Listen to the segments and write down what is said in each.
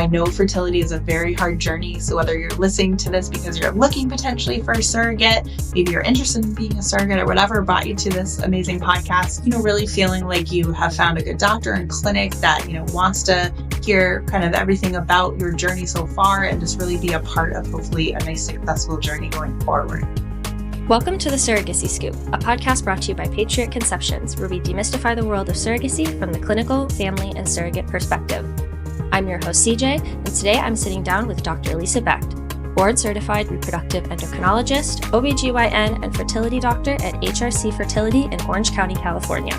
I know fertility is a very hard journey. So whether you're listening to this because you're looking potentially for a surrogate, maybe you're interested in being a surrogate or whatever brought you to this amazing podcast, really feeling like you have found a good doctor and clinic that, wants to hear kind of everything about your journey so far and just really be a part of hopefully a nice, successful journey going forward. Welcome to the Surrogacy Scoop, a podcast brought to you by Patriot Conceptions, where we demystify the world of surrogacy from the clinical, family, and surrogate perspective. I'm your host, CJ, and today I'm sitting down with Dr. Lisa Becht, board-certified reproductive endocrinologist, Obygyne, and fertility doctor at HRC Fertility in Orange County, California.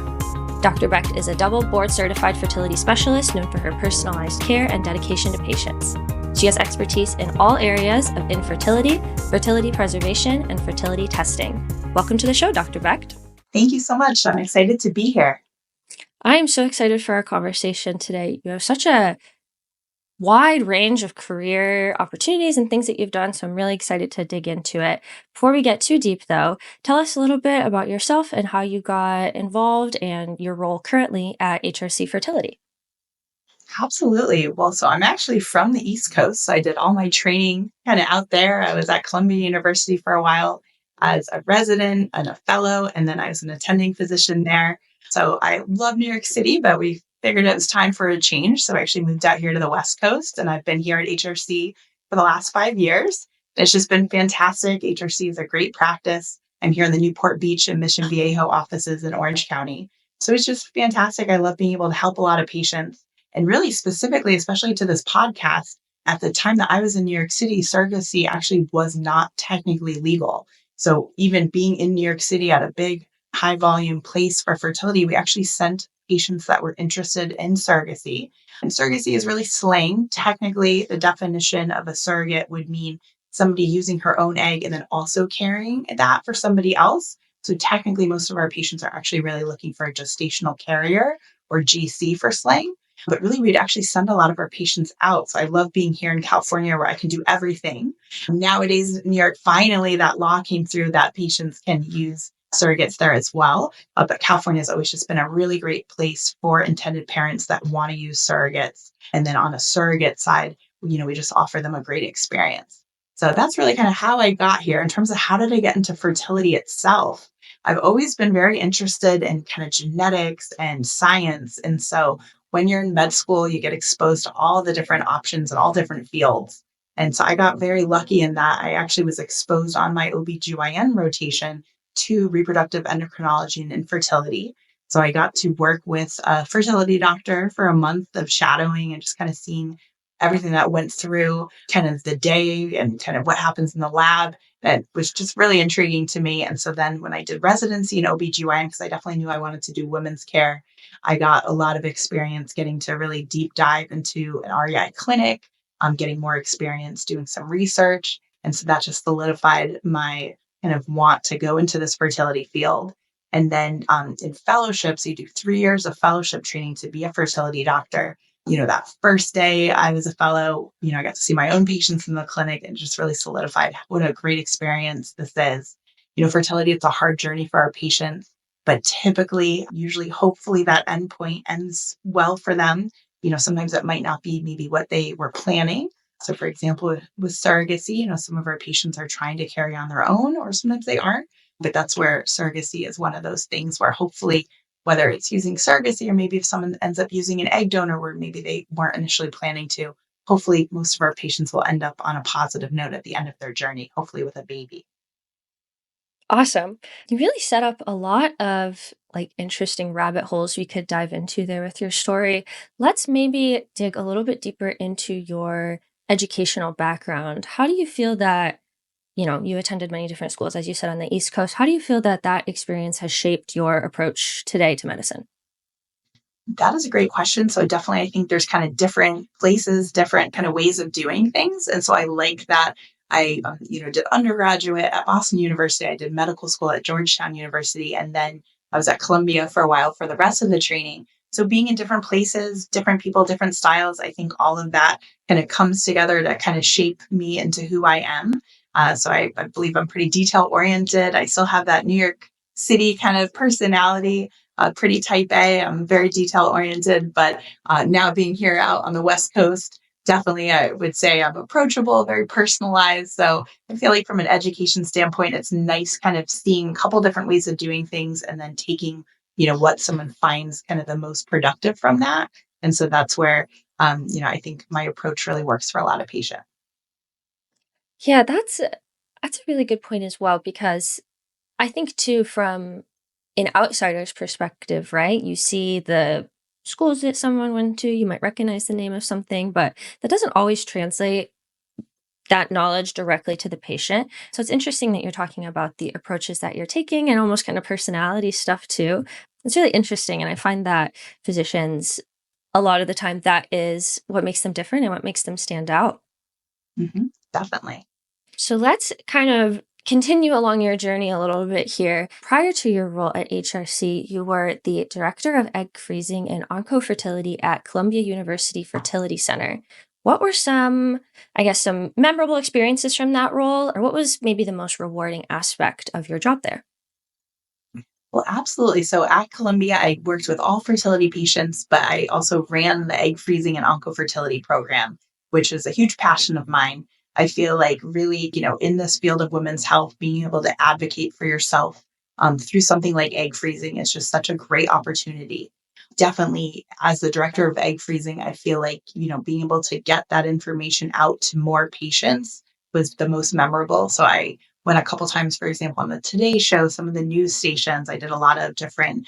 Dr. Becht is a double board-certified fertility specialist known for her personalized care and dedication to patients. She has expertise in all areas of infertility, fertility preservation, and fertility testing. Welcome to the show, Dr. Becht. Thank you so much. I'm excited to be here. I am so excited for our conversation today. You have such a wide range of career opportunities and things that you've done, so I'm really excited to dig into it. Before we get too deep, though, tell us a little bit about yourself and how you got involved and your role currently at HRC Fertility. Absolutely. Well, so I'm actually from the East Coast. So I did all my training kind of out there. I was at Columbia University for a while as a resident and a fellow, and then I was an attending physician there. So I love New York City, but we figured it was time for a change. So I actually moved out here to the West Coast, and I've been here at HRC for the last 5 years. It's just been fantastic. HRC is a great practice. I'm here in the Newport Beach and Mission Viejo offices in Orange County. So it's just fantastic. I love being able to help a lot of patients. And really specifically, especially to this podcast, at the time that I was in New York City, surrogacy actually was not technically legal. So even being in New York City at a big, high volume place for fertility, we actually sent patients that were interested in surrogacy. And surrogacy is really slang. Technically, the definition of a surrogate would mean somebody using her own egg and then also carrying that for somebody else. So technically, most of our patients are actually really looking for a gestational carrier, or GC for slang. But really, we'd actually send a lot of our patients out. So I love being here in California where I can do everything. Nowadays, in New York, finally, that law came through that patients can use surrogates there as well. But California has always just been a really great place for intended parents that want to use surrogates. And then on a surrogate side, we just offer them a great experience. So that's really kind of how I got here. In terms of how did I get into fertility itself, I've always been very interested in kind of genetics and science. And so when you're in med school, you get exposed to all the different options and all different fields. And so I got very lucky in that I actually was exposed on my OBGYN rotation to reproductive endocrinology and infertility. So I got to work with a fertility doctor for a month of shadowing and just kind of seeing everything that went through kind of the day and kind of what happens in the lab. That was just really intriguing to me. And so then when I did residency in OBGYN, because I definitely knew I wanted to do women's care, I got a lot of experience getting to really deep dive into an REI clinic, getting more experience doing some research. And so that just solidified my kind of want to go into this fertility field. And then in fellowships, you do 3 years of fellowship training to be a fertility doctor. That first day I was a fellow, I got to see my own patients in the clinic and just really solidified what a great experience this is. Fertility, it's a hard journey for our patients, but typically, usually, hopefully that endpoint ends well for them. Sometimes it might not be maybe what they were planning. So for example, with surrogacy, some of our patients are trying to carry on their own, or sometimes they aren't. But that's where surrogacy is one of those things where hopefully, whether it's using surrogacy or maybe if someone ends up using an egg donor where maybe they weren't initially planning to, hopefully most of our patients will end up on a positive note at the end of their journey, hopefully with a baby. Awesome. You really set up a lot of interesting rabbit holes we could dive into there with your story. Let's maybe dig a little bit deeper into your educational background. How do you feel that, you attended many different schools, as you said, on the East Coast. How do you feel that experience has shaped your approach today to medicine? That is a great question. So definitely, I think there's kind of different places, different kind of ways of doing things. And so I like that I, did undergraduate at Boston University. I did medical school at Georgetown University. And then I was at Columbia for a while for the rest of the training. So being in different places, different people, different styles, I think all of that kind of comes together to kind of shape me into who I am. So I believe I'm pretty detail oriented. I still have that New York City kind of personality, pretty type A. I'm very detail oriented, but now being here out on the West Coast, definitely, I would say I'm approachable, very personalized. So I feel like from an education standpoint, it's nice kind of seeing a couple different ways of doing things and then taking, what someone finds kind of the most productive from that. And so that's where, I think my approach really works for a lot of patients. Yeah, that's a really good point as well because I think too from an outsider's perspective, right? You see the schools that someone went to, you might recognize the name of something, but that doesn't always translate that knowledge directly to the patient. So it's interesting that you're talking about the approaches that you're taking and almost kind of personality stuff too. It's really interesting. And I find that physicians, a lot of the time, that is what makes them different and what makes them stand out. Definitely. So let's kind of continue along your journey a little bit here. Prior to your role at HRC, you were the director of egg freezing and oncofertility at Columbia University Fertility Center. What were some memorable experiences from that role, or what was maybe the most rewarding aspect of your job there? Well, absolutely. So at Columbia, I worked with all fertility patients, but I also ran the egg freezing and oncofertility program, which is a huge passion of mine. I feel like really, in this field of women's health, being able to advocate for yourself through something like egg freezing is just such a great opportunity. Definitely, as the director of egg freezing, I feel like, being able to get that information out to more patients was the most memorable. So I went a couple times, for example, on the Today Show, some of the news stations. I did a lot of different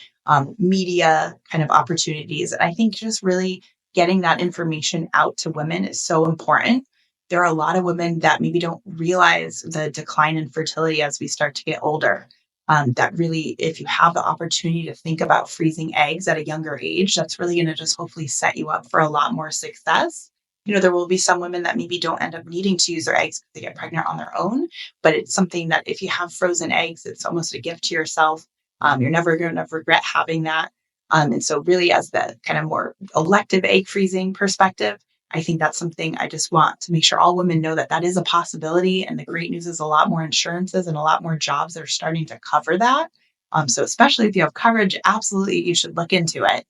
media kind of opportunities. And I think just really getting that information out to women is so important. There are a lot of women that maybe don't realize the decline in fertility as we start to get older. That really, if you have the opportunity to think about freezing eggs at a younger age, that's really going to just hopefully set you up for a lot more success. There will be some women that maybe don't end up needing to use their eggs because they get pregnant on their own. But it's something that if you have frozen eggs, it's almost a gift to yourself. You're never going to regret having that. And so, really, as the kind of more elective egg freezing perspective, I think that's something I just want to make sure all women know that that is a possibility. And the great news is a lot more insurances and a lot more jobs that are starting to cover that. So, especially if you have coverage, absolutely, you should look into it.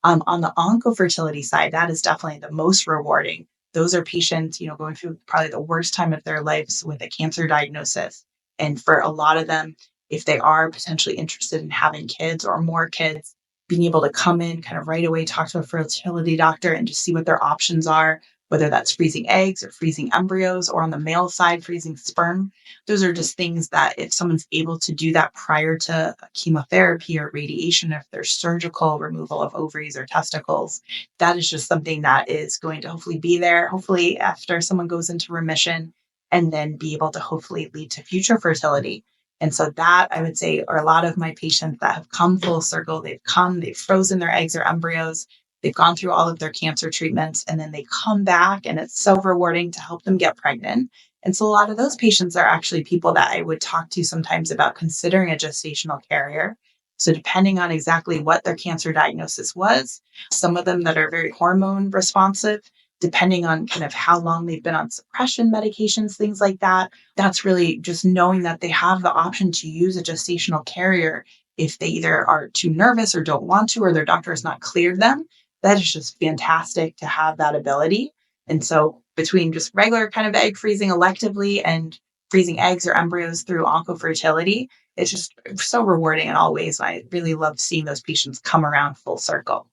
On the oncofertility side, that is definitely the most rewarding. Those are patients, going through probably the worst time of their lives with a cancer diagnosis. And for a lot of them, if they are potentially interested in having kids or more kids, being able to come in kind of right away, talk to a fertility doctor and just see what their options are, whether that's freezing eggs or freezing embryos, or on the male side, freezing sperm. Those are just things that if someone's able to do that prior to chemotherapy or radiation, if there's surgical removal of ovaries or testicles, that is just something that is going to hopefully be there, hopefully after someone goes into remission, and then be able to hopefully lead to future fertility. And so that I would say are a lot of my patients that have come full circle. They've frozen their eggs or embryos. They've gone through all of their cancer treatments and then they come back and it's so rewarding to help them get pregnant. And so a lot of those patients are actually people that I would talk to sometimes about considering a gestational carrier. So depending on exactly what their cancer diagnosis was, some of them that are very hormone responsive, depending on kind of how long they've been on suppression medications, things like that. That's really just knowing that they have the option to use a gestational carrier if they either are too nervous or don't want to, or their doctor has not cleared them. That is just fantastic to have that ability. And so between just regular kind of egg freezing electively and freezing eggs or embryos through oncofertility, it's just so rewarding in all ways. I really love seeing those patients come around full circle.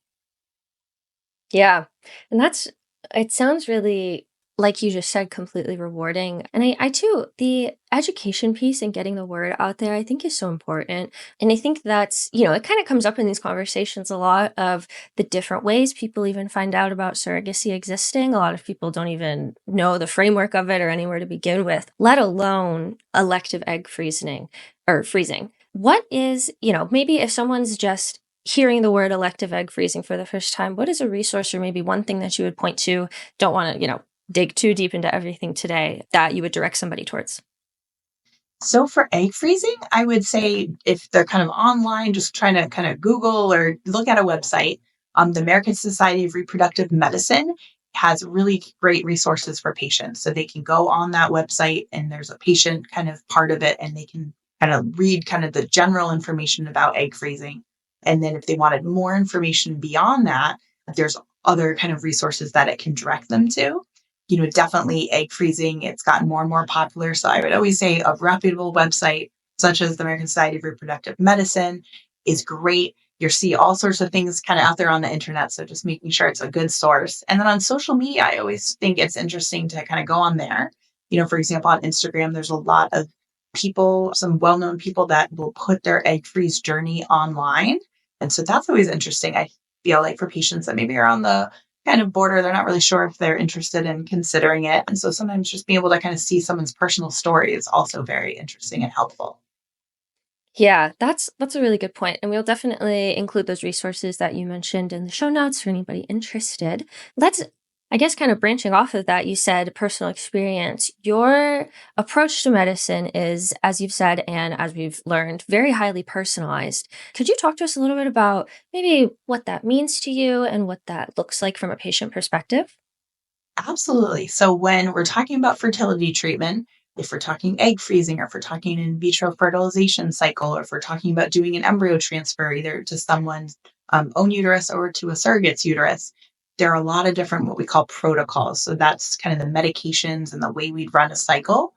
Yeah. And it sounds really, like you just said, completely rewarding. And I too, the education piece and getting the word out there, I think is so important. And I think that's, it kind of comes up in these conversations a lot of the different ways people even find out about surrogacy existing. A lot of people don't even know the framework of it or anywhere to begin with, let alone elective egg freezing or freezing. What is, maybe if someone's just hearing the word elective egg freezing for the first time, what is a resource or maybe one thing that you would point to? Don't want to, dig too deep into everything today that you would direct somebody towards. So for egg freezing, I would say if they're kind of online, just trying to kind of Google or look at a website, the American Society of Reproductive Medicine has really great resources for patients. So they can go on that website and there's a patient kind of part of it and they can kind of read kind of the general information about egg freezing. And then if they wanted more information beyond that, there's other kind of resources that it can direct them to. definitely egg freezing. It's gotten more and more popular. So I would always say a reputable website, such as the American Society of Reproductive Medicine, is great. You see all sorts of things kind of out there on the internet. So just making sure it's a good source. And then on social media, I always think it's interesting to kind of go on there. For example, on Instagram, there's a lot of people, some well-known people that will put their egg freeze journey online. And so that's always interesting. I feel like for patients that maybe are on the kind of border, they're not really sure if they're interested in considering it. And so sometimes just being able to kind of see someone's personal story is also very interesting and helpful. Yeah, that's a really good point. And we'll definitely include those resources that you mentioned in the show notes for anybody interested. Let's, I guess, kind of branching off of that, you said personal experience. Your approach to medicine is, as you've said, and as we've learned, very highly personalized. Could you talk to us a little bit about maybe what that means to you and what that looks like from a patient perspective? Absolutely. So when we're talking about fertility treatment, if we're talking egg freezing, or if we're talking in vitro fertilization cycle, or if we're talking about doing an embryo transfer either to someone's own uterus or to a surrogate's uterus, there are a lot of different what we call protocols. So that's kind of the medications and the way we'd run a cycle.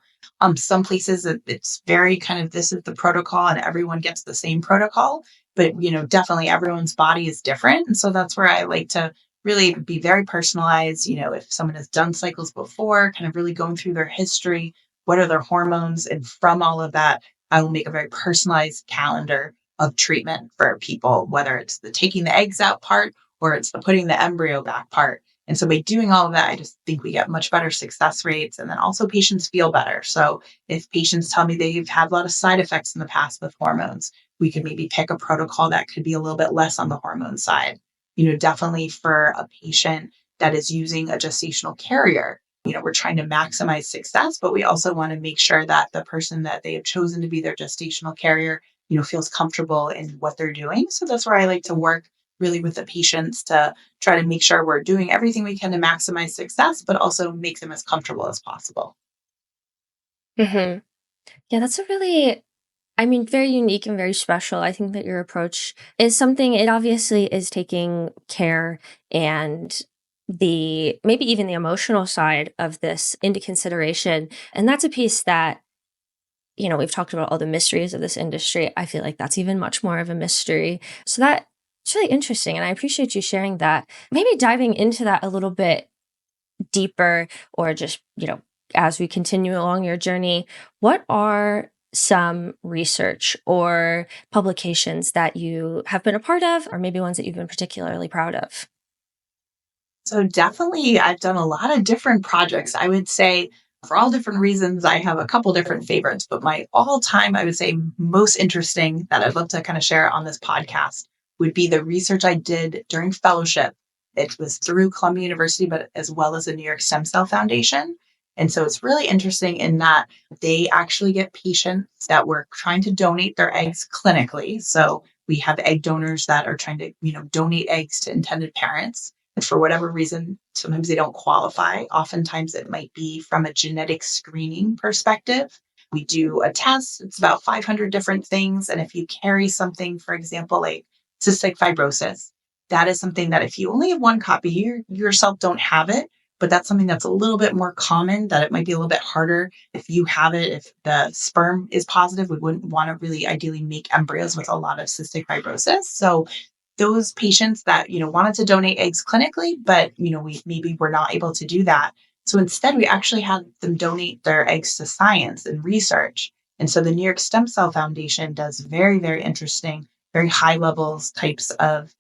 Some places it's very kind of this is the protocol and everyone gets the same protocol, but definitely everyone's body is different, and so that's where I like to really be very personalized. If someone has done cycles before, kind of really going through their history, what are their hormones? And from all of that, I will make a very personalized calendar of treatment for people, whether it's the taking the eggs out part or it's the putting the embryo back part. And so by doing all of that, I just think we get much better success rates. And then also patients feel better. So if patients tell me they've had a lot of side effects in the past with hormones, we could maybe pick a protocol that could be a little bit less on the hormone side. Definitely for a patient that is using a gestational carrier, we're trying to maximize success, but we also want to make sure that the person that they have chosen to be their gestational carrier, feels comfortable in what they're doing. So that's where I like to work really with the patients to try to make sure we're doing everything we can to maximize success, but also make them as comfortable as possible. Hmm. Yeah, that's a really, I mean, very unique and very special. I think that your approach is something, it obviously is taking care and the maybe even the emotional side of this into consideration. And that's a piece that, we've talked about all the mysteries of this industry. I feel like that's even much more of a mystery. So that it's really interesting. And I appreciate you sharing that. Maybe diving into that a little bit deeper, or just, as we continue along your journey, what are some research or publications that you have been a part of, or maybe ones that you've been particularly proud of? So definitely, I've done a lot of different projects. I would say for all different reasons, I have a couple different favorites, but my all time, I would say most interesting that I'd love to kind of share on this podcast would be the research I did during fellowship. It was through Columbia University, but as well as the New York Stem Cell Foundation. And so it's really interesting in that they actually get patients that were trying to donate their eggs clinically. So we have egg donors that are trying to, donate eggs to intended parents. And for whatever reason, sometimes they don't qualify. Oftentimes it might be from a genetic screening perspective. We do a test, it's about 500 different things. And if you carry something, for example, like cystic fibrosis, that is something that if you only have one copy, you yourself don't have it. But that's something that's a little bit more common, that it might be a little bit harder if you have it. If the sperm is positive, we wouldn't want to really ideally make embryos with a lot of cystic fibrosis. So those patients that wanted to donate eggs clinically, but we maybe were not able to do that, so instead we actually had them donate their eggs to science and research. And so the New York Stem Cell Foundation does very, very interesting, very high levels types of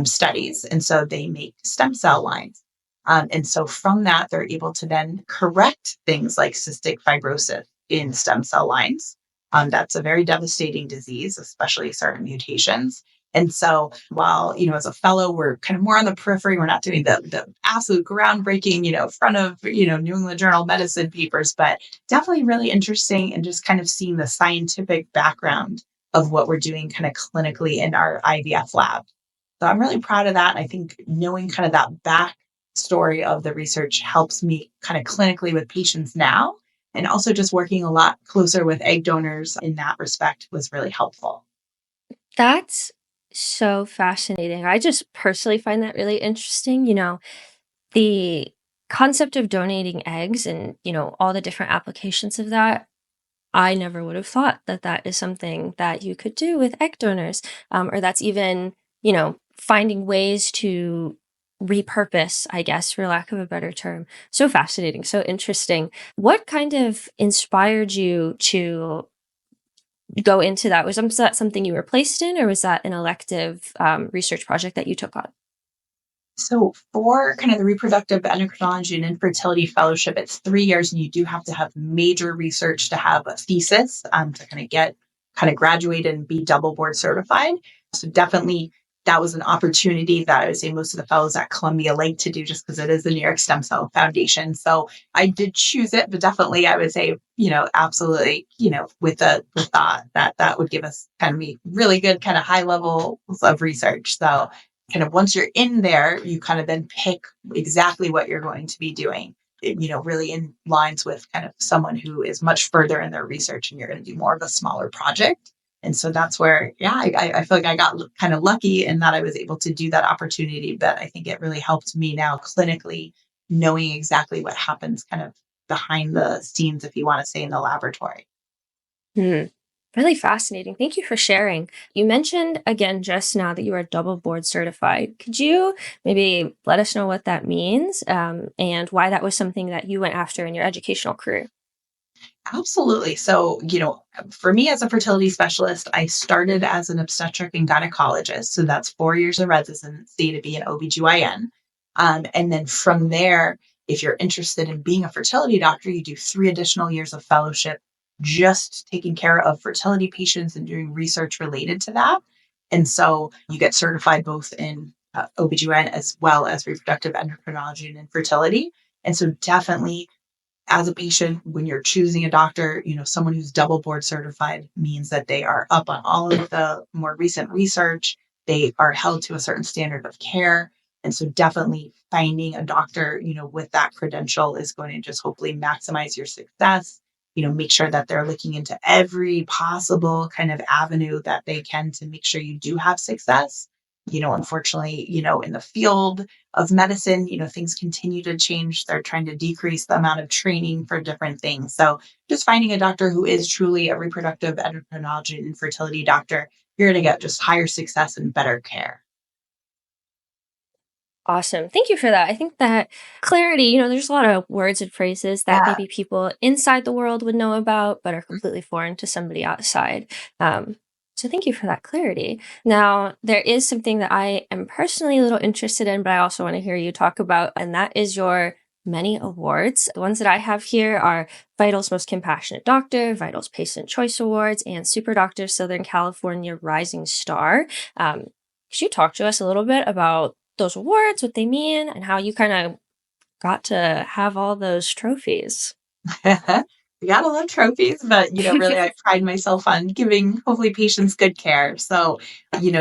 studies, and so they make stem cell lines. And so from that they're able to then correct things like cystic fibrosis in stem cell lines. That's a very devastating disease, especially certain mutations. And so while, as a fellow, we're kind of more on the periphery, we're not doing the absolute groundbreaking, front of, New England Journal of Medicine papers, but definitely really interesting and just kind of seeing the scientific background of what we're doing kind of clinically in our IVF lab. So I'm really proud of that. I think knowing kind of that back story of the research helps me kind of clinically with patients now. And also just working a lot closer with egg donors in that respect was really helpful. That's so fascinating. I just personally find that really interesting. The concept of donating eggs and, all the different applications of that, I never would have thought that that is something that you could do with egg donors, or that's even, finding ways to repurpose, I guess, for lack of a better term. So fascinating, so interesting. What kind of inspired you to go into that? Was that something you were placed in, or was that an elective research project that you took on? So for kind of the reproductive endocrinology and infertility fellowship, it's 3 years, and you do have to have major research to have a thesis to kind of get graduated and be double board certified. So definitely that was an opportunity that I would say most of the fellows at Columbia like to do, just because it is the New York Stem Cell Foundation. So I did choose it, but definitely I would say, absolutely, with the thought that that would give us kind of really good kind of high levels of research. So kind of once you're in there, you kind of then pick exactly what you're going to be doing, really in lines with kind of someone who is much further in their research, and you're going to do more of a smaller project. And so that's where, I feel like I got kind of lucky in that I was able to do that opportunity. But I think it really helped me now clinically knowing exactly what happens kind of behind the scenes, if you want to say, in the laboratory. Hmm. Really fascinating. Thank you for sharing. You mentioned again just now that you are double board certified. Could you maybe let us know what that means, and why that was something that you went after in your educational career? Absolutely. So, for me as a fertility specialist, I started as an obstetric and gynecologist. So that's 4 years of residency to be an OBGYN. And then from there, if you're interested in being a fertility doctor, you do 3 additional years of fellowship, just taking care of fertility patients and doing research related to that. And so you get certified both in OBGYN as well as reproductive endocrinology and infertility. And so definitely as a patient, when you're choosing a doctor, someone who's double board certified means that they are up on all of the more recent research. They are held to a certain standard of care. And so definitely finding a doctor, with that credential is going to just hopefully maximize your success. Make sure that they're looking into every possible kind of avenue that they can to make sure you do have success. Unfortunately, in the field of medicine, things continue to change. They're trying to decrease the amount of training for different things. So just finding a doctor who is truly a reproductive endocrinology and fertility doctor, you're going to get just higher success and better care. Awesome. Thank you for that. I think that clarity, there's a lot of words and phrases that Yeah. maybe people inside the world would know about, but are completely foreign to somebody outside. So thank you for that clarity. Now, there is something that I am personally a little interested in, but I also want to hear you talk about, and that is your many awards. The ones that I have here are Vital's Most Compassionate Doctor, Vital's Patient Choice Awards, and Super Doctor Southern California Rising Star. Could you talk to us a little bit about those awards, what they mean, and how you kind of got to have all those trophies? We gotta love trophies, but really I pride myself on giving hopefully patients good care. So,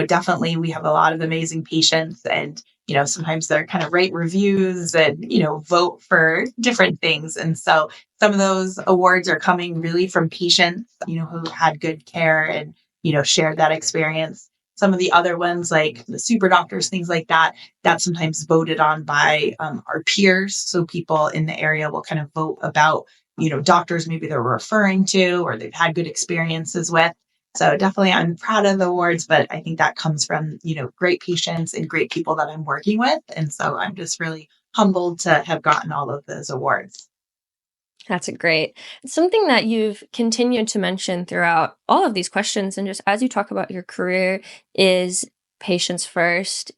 definitely we have a lot of amazing patients, and sometimes they're kind of write reviews and vote for different things. And so some of those awards are coming really from patients, who had good care and shared that experience. Some of the other ones, like the super doctors, things like that, that's sometimes voted on by our peers. So people in the area will kind of vote about doctors maybe they're referring to or they've had good experiences with. So definitely I'm proud of the awards, but I think that comes from, great patients and great people that I'm working with. And so I'm just really humbled to have gotten all of those awards. That's a great. Something that you've continued to mention throughout all of these questions, and just as you talk about your career, is patients first,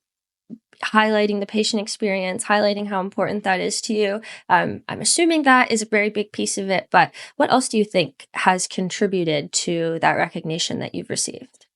highlighting the patient experience, highlighting how important that is to you. I'm assuming that is a very big piece of it, but what else do you think has contributed to that recognition that you've received?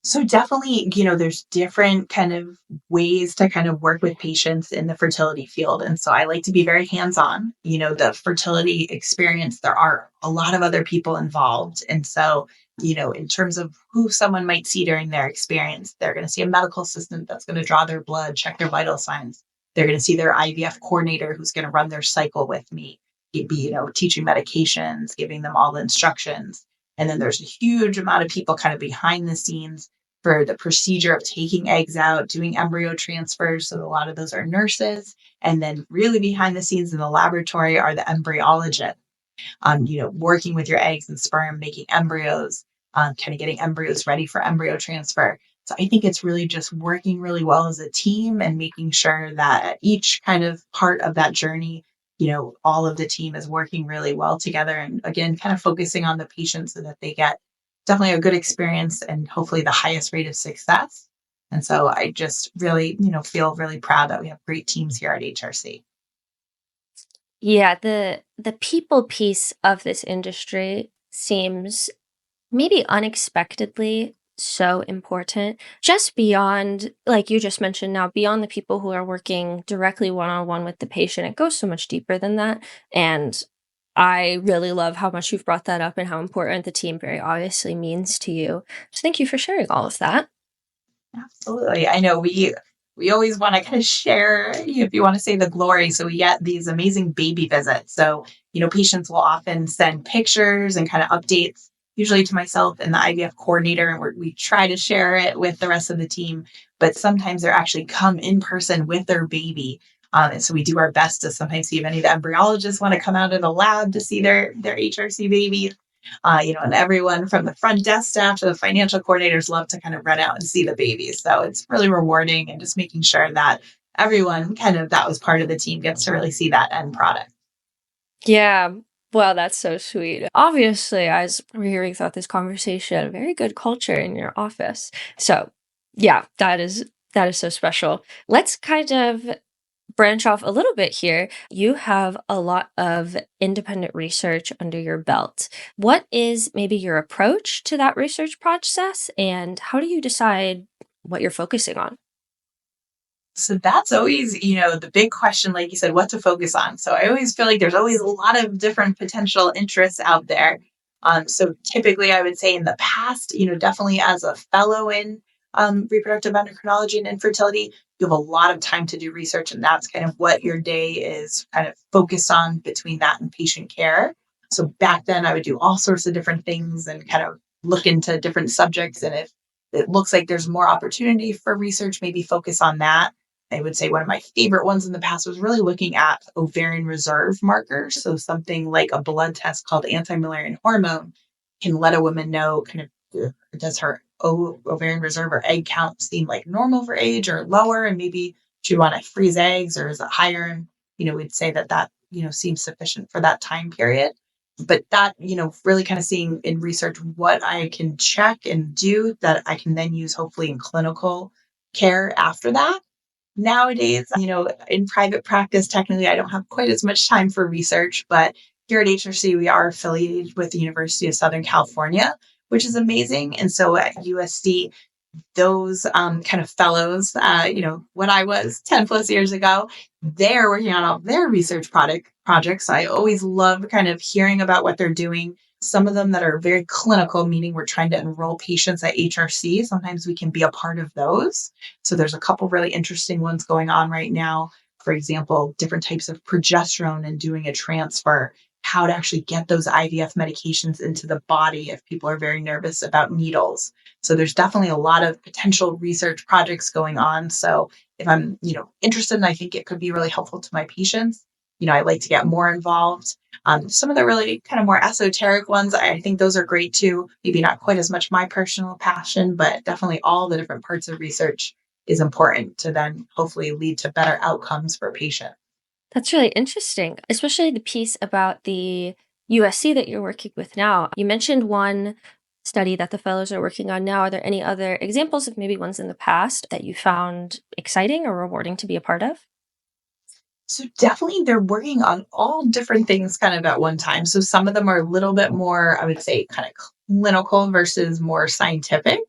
So definitely, there's different kind of ways to kind of work with patients in the fertility field. And so I like to be very hands-on. The fertility experience, there are a lot of other people involved. And so, in terms of who someone might see during their experience, they're going to see a medical assistant that's going to draw their blood, check their vital signs. They're going to see their IVF coordinator who's going to run their cycle with me. It'd be, teaching medications, giving them all the instructions. And then there's a huge amount of people kind of behind the scenes for the procedure of taking eggs out, doing embryo transfers. So a lot of those are nurses. And then really behind the scenes in the laboratory are the embryologists, working with your eggs and sperm, making embryos, kind of getting embryos ready for embryo transfer. So I think it's really just working really well as a team and making sure that at each kind of part of that journey, all of the team is working really well together. And again, kind of focusing on the patient so that they get definitely a good experience and hopefully the highest rate of success. And so I just really, feel really proud that we have great teams here at HRC. Yeah, the people piece of this industry seems maybe unexpectedly so important, just beyond, like you just mentioned now, beyond the people who are working directly one-on-one with the patient. It goes so much deeper than that. And I really love how much you've brought that up and how important the team very obviously means to you. So thank you for sharing all of that. Absolutely. I know we always want to kind of share, if you want to say, the glory. So we get these amazing baby visits. So, patients will often send pictures and kind of updates, usually to myself and the IVF coordinator, and we try to share it with the rest of the team. But sometimes they're actually come in person with their baby. And so we do our best to sometimes see if any of the embryologists want to come out of the lab to see their HRC baby. And everyone from the front desk staff to the financial coordinators love to kind of run out and see the babies. So it's really rewarding and just making sure that everyone kind of that was part of the team gets to really see that end product. Yeah. Well, that's so sweet. Obviously, as we're hearing throughout this conversation, very good culture in your office. So yeah, that is so special. Let's kind of branch off a little bit here. You have a lot of independent research under your belt. What is maybe your approach to that research process, and how do you decide what you're focusing on? So that's always, the big question, like you said, what to focus on. So I always feel like there's always a lot of different potential interests out there. So typically I would say in the past, definitely as a fellow in reproductive endocrinology and infertility, you have a lot of time to do research, and that's kind of what your day is kind of focused on between that and patient care. So back then I would do all sorts of different things and kind of look into different subjects. And if it looks like there's more opportunity for research, maybe focus on that. I would say one of my favorite ones in the past was really looking at ovarian reserve markers. So something like a blood test called anti-Mullerian hormone can let a woman know kind of does her ovarian reserve or egg count seem like normal for age or lower, and maybe do you want to freeze eggs or is it higher? And we'd say that seems sufficient for that time period. But that really kind of seeing in research what I can check and do that I can then use hopefully in clinical care after that. Nowadays, in private practice, technically, I don't have quite as much time for research, but here at HRC, we are affiliated with the University of Southern California, which is amazing. And so at USC, those kind of fellows, when I was 10 plus years ago, they're working on all their research projects. I always love kind of hearing about what they're doing. Some of them that are very clinical, meaning we're trying to enroll patients at HRC. Sometimes we can be a part of those. So there's a couple really interesting ones going on right now. For example, different types of progesterone and doing a transfer, how to actually get those IVF medications into the body if people are very nervous about needles. So there's definitely a lot of potential research projects going on. So if I'm, interested and I think it could be really helpful to my patients, I like to get more involved. Some of the really kind of more esoteric ones, I think those are great too. Maybe not quite as much my personal passion, but definitely all the different parts of research is important to then hopefully lead to better outcomes for patients. That's really interesting, especially the piece about the USC that you're working with now. You mentioned one study that the fellows are working on now. Are there any other examples of maybe ones in the past that you found exciting or rewarding to be a part of? So definitely they're working on all different things kind of at one time. So some of them are a little bit more, I would say, kind of clinical versus more scientific.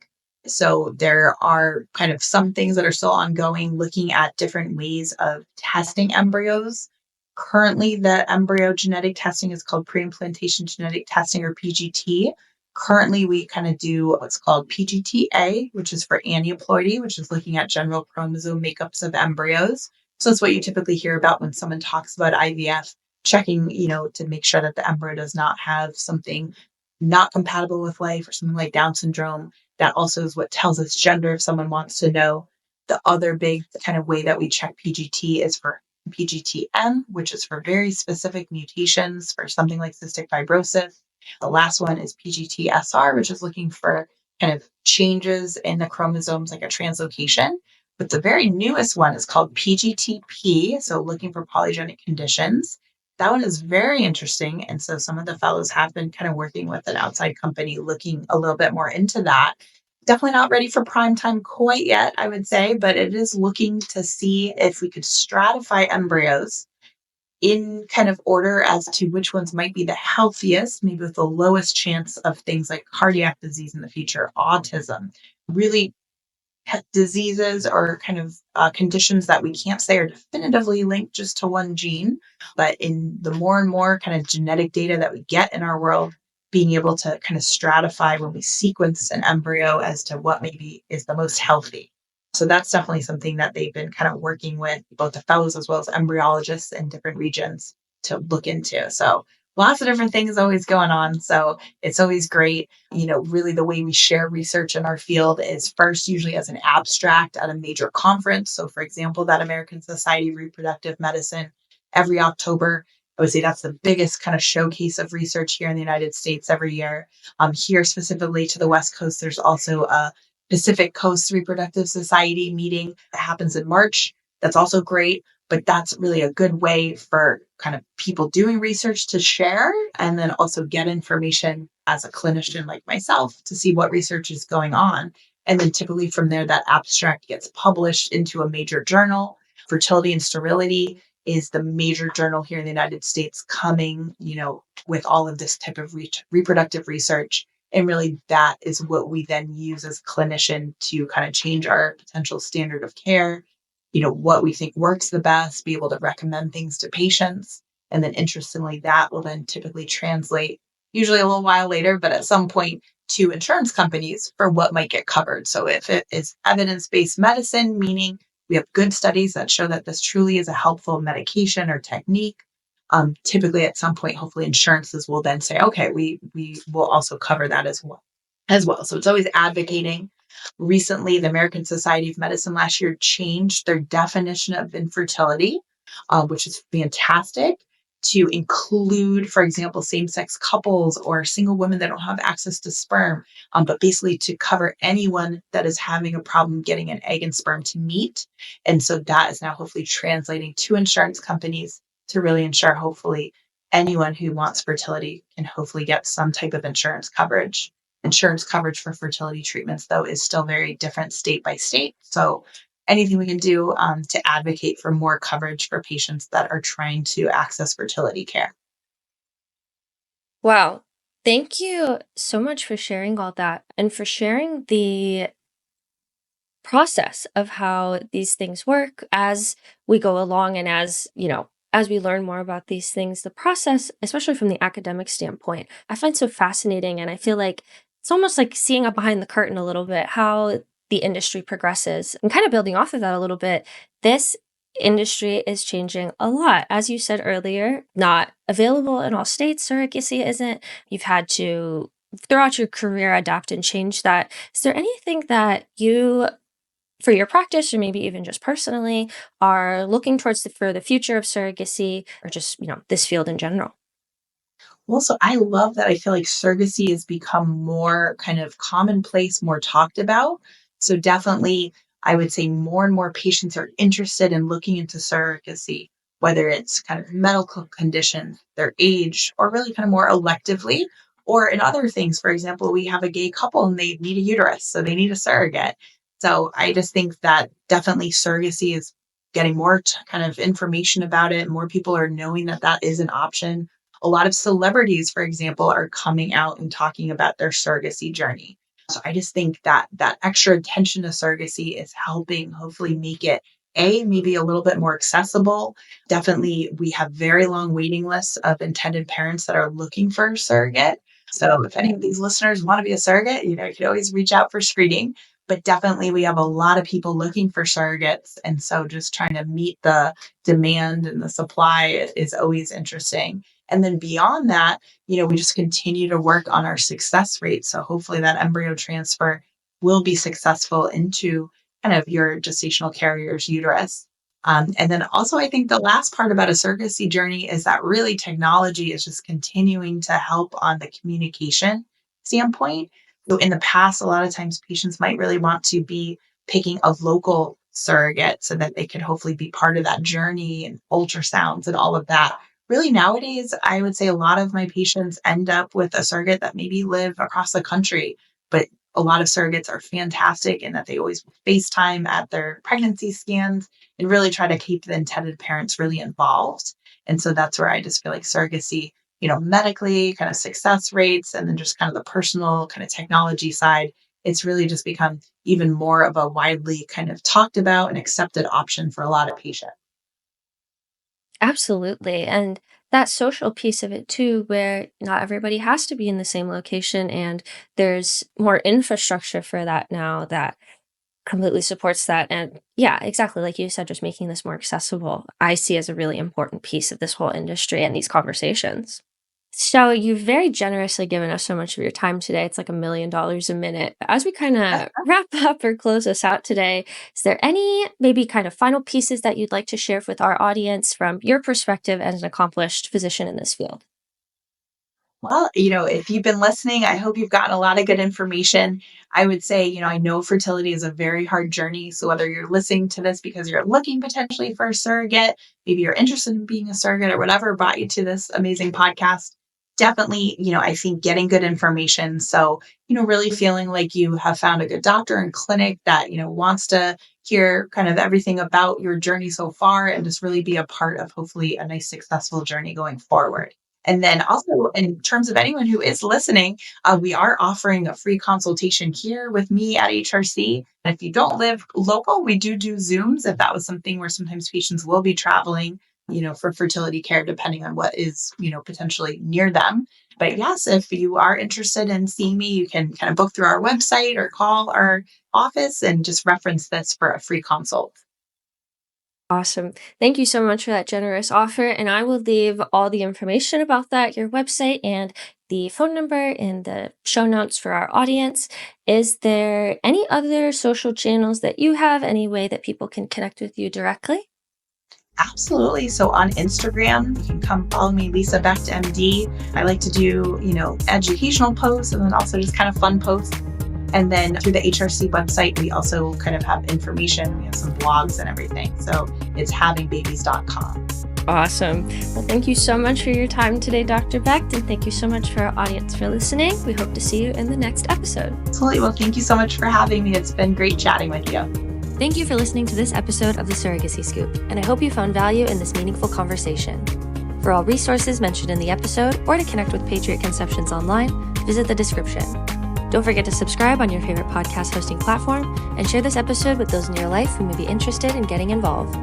So there are kind of some things that are still ongoing, looking at different ways of testing embryos. Currently, the embryo genetic testing is called pre-implantation genetic testing, or PGT. Currently, we kind of do what's called PGTA, which is for aneuploidy, which is looking at general chromosome makeups of embryos. So that's what you typically hear about when someone talks about IVF, checking, to make sure that the embryo does not have something not compatible with life or something like Down syndrome. That also is what tells us gender if someone wants to know. The other big kind of way that we check PGT is for PGTM, which is for very specific mutations for something like cystic fibrosis. The last one is PGT-SR, which is looking for kind of changes in the chromosomes like a translocation. But the very newest one is called PGTP, so looking for polygenic conditions. That one is very interesting. And so some of the fellows have been kind of working with an outside company looking a little bit more into that. Definitely not ready for prime time quite yet, I would say, but it is looking to see if we could stratify embryos in kind of order as to which ones might be the healthiest, maybe with the lowest chance of things like cardiac disease in the future, autism, really diseases or kind of conditions that we can't say are definitively linked just to one gene. But in the more and more kind of genetic data that we get in our world, being able to kind of stratify when we sequence an embryo as to what maybe is the most healthy. So that's definitely something that they've been kind of working with both the fellows as well as embryologists in different regions to look into. So lots of different things always going on. So it's always great. Really the way we share research in our field is first usually as an abstract at a major conference. So for example, that American Society of Reproductive Medicine every October, I would say that's the biggest kind of showcase of research here in the United States every year. Here specifically to the West Coast, there's also a Pacific Coast Reproductive Society meeting that happens in March. That's also great, but that's really a good way for kind of people doing research to share and then also get information as a clinician like myself to see what research is going on. And then typically from there, that abstract gets published into a major journal. Fertility and Sterility is the major journal here in the United States coming, with all of this type of reproductive research. And really that is what we then use as clinician to kind of change our potential standard of care, what we think works the best, be able to recommend things to patients. And then interestingly, that will then typically translate, usually a little while later, but at some point to insurance companies for what might get covered. So if it is evidence-based medicine, meaning we have good studies that show that this truly is a helpful medication or technique, typically at some point, hopefully insurances will then say, okay, we will also cover that as well. So it's always advocating. Recently, the American Society of Medicine last year changed their definition of infertility, which is fantastic, to include, for example, same-sex couples or single women that don't have access to sperm, but basically to cover anyone that is having a problem getting an egg and sperm to meet. And so that is now hopefully translating to insurance companies to really ensure hopefully anyone who wants fertility can hopefully get some type of insurance coverage. Insurance coverage for fertility treatments, though, is still very different state by state. So anything we can do to advocate for more coverage for patients that are trying to access fertility care. Wow. Thank you so much for sharing all that and for sharing the process of how these things work as we go along and as we learn more about these things. The process, especially from the academic standpoint, I find so fascinating, and I feel like it's almost like seeing behind the curtain a little bit how the industry progresses. And kind of building off of that a little bit, this industry is changing a lot. As you said earlier, not available in all states, surrogacy isn't. You've had to, throughout your career, adapt and change that. Is there anything that you, for your practice or maybe even just personally, are looking towards for the future of surrogacy or just, this field in general? Well, so I love that I feel like surrogacy has become more kind of commonplace, more talked about. So definitely, I would say more and more patients are interested in looking into surrogacy, whether it's kind of medical condition, their age, or really kind of more electively, or in other things. For example, we have a gay couple and they need a uterus, so they need a surrogate. So I just think that definitely surrogacy is getting more kind of information about it. More people are knowing that that is an option. A lot of celebrities, for example, are coming out and talking about their surrogacy journey. So I just think that that extra attention to surrogacy is helping hopefully make it maybe a little bit more accessible. Definitely, we have very long waiting lists of intended parents that are looking for a surrogate. So if any of these listeners want to be a surrogate, you can always reach out for screening. But definitely, we have a lot of people looking for surrogates. And so just trying to meet the demand and the supply is always interesting. And then beyond that, we just continue to work on our success rate. So hopefully that embryo transfer will be successful into kind of your gestational carrier's uterus. And then also, I think the last part about a surrogacy journey is that really technology is just continuing to help on the communication standpoint. So in the past, a lot of times patients might really want to be picking a local surrogate so that they could hopefully be part of that journey and ultrasounds and all of that. Really nowadays, I would say a lot of my patients end up with a surrogate that maybe live across the country, but a lot of surrogates are fantastic in that they always FaceTime at their pregnancy scans and really try to keep the intended parents really involved. And so that's where I just feel like surrogacy, medically, kind of success rates, and then just kind of the personal kind of technology side, it's really just become even more of a widely kind of talked about and accepted option for a lot of patients. Absolutely. And that social piece of it too, where not everybody has to be in the same location, and there's more infrastructure for that now that completely supports that. And yeah, exactly. Like you said, just making this more accessible, I see as a really important piece of this whole industry and these conversations. So you've very generously given us so much of your time today. It's like $1,000,000 a minute. But as we kind of wrap up or close us out today, is there any maybe kind of final pieces that you'd like to share with our audience from your perspective as an accomplished physician in this field? Well, if you've been listening, I hope you've gotten a lot of good information. I would say, I know fertility is a very hard journey. So whether you're listening to this because you're looking potentially for a surrogate, maybe you're interested in being a surrogate or whatever brought you to this amazing podcast, definitely, I think getting good information. So, really feeling like you have found a good doctor and clinic that, wants to hear kind of everything about your journey so far and just really be a part of hopefully a nice, successful journey going forward. And then also, in terms of anyone who is listening, we are offering a free consultation here with me at HRC. And if you don't live local, we do Zooms if that was something where sometimes patients will be traveling, for fertility care, depending on what is, potentially near them. But yes, if you are interested in seeing me, you can kind of book through our website or call our office and just reference this for a free consult. Awesome. Thank you so much for that generous offer. And I will leave all the information about that, your website, and the phone number in the show notes for our audience. Is there any other social channels that you have, any way that people can connect with you directly? Absolutely. So on Instagram, you can come follow me, Lisa Becht, MD. I like to do, educational posts and then also just kind of fun posts. And then through the HRC website, we also kind of have information. We have some blogs and everything. So it's havingbabies.com. Awesome. Well, thank you so much for your time today, Dr. Becht, and thank you so much for our audience for listening. We hope to see you in the next episode. Absolutely. Well, thank you so much for having me. It's been great chatting with you. Thank you for listening to this episode of the Surrogacy Scoop, and I hope you found value in this meaningful conversation. For all resources mentioned in the episode, or to connect with Patriot Conceptions online, visit the description. Don't forget to subscribe on your favorite podcast hosting platform and share this episode with those in your life who may be interested in getting involved.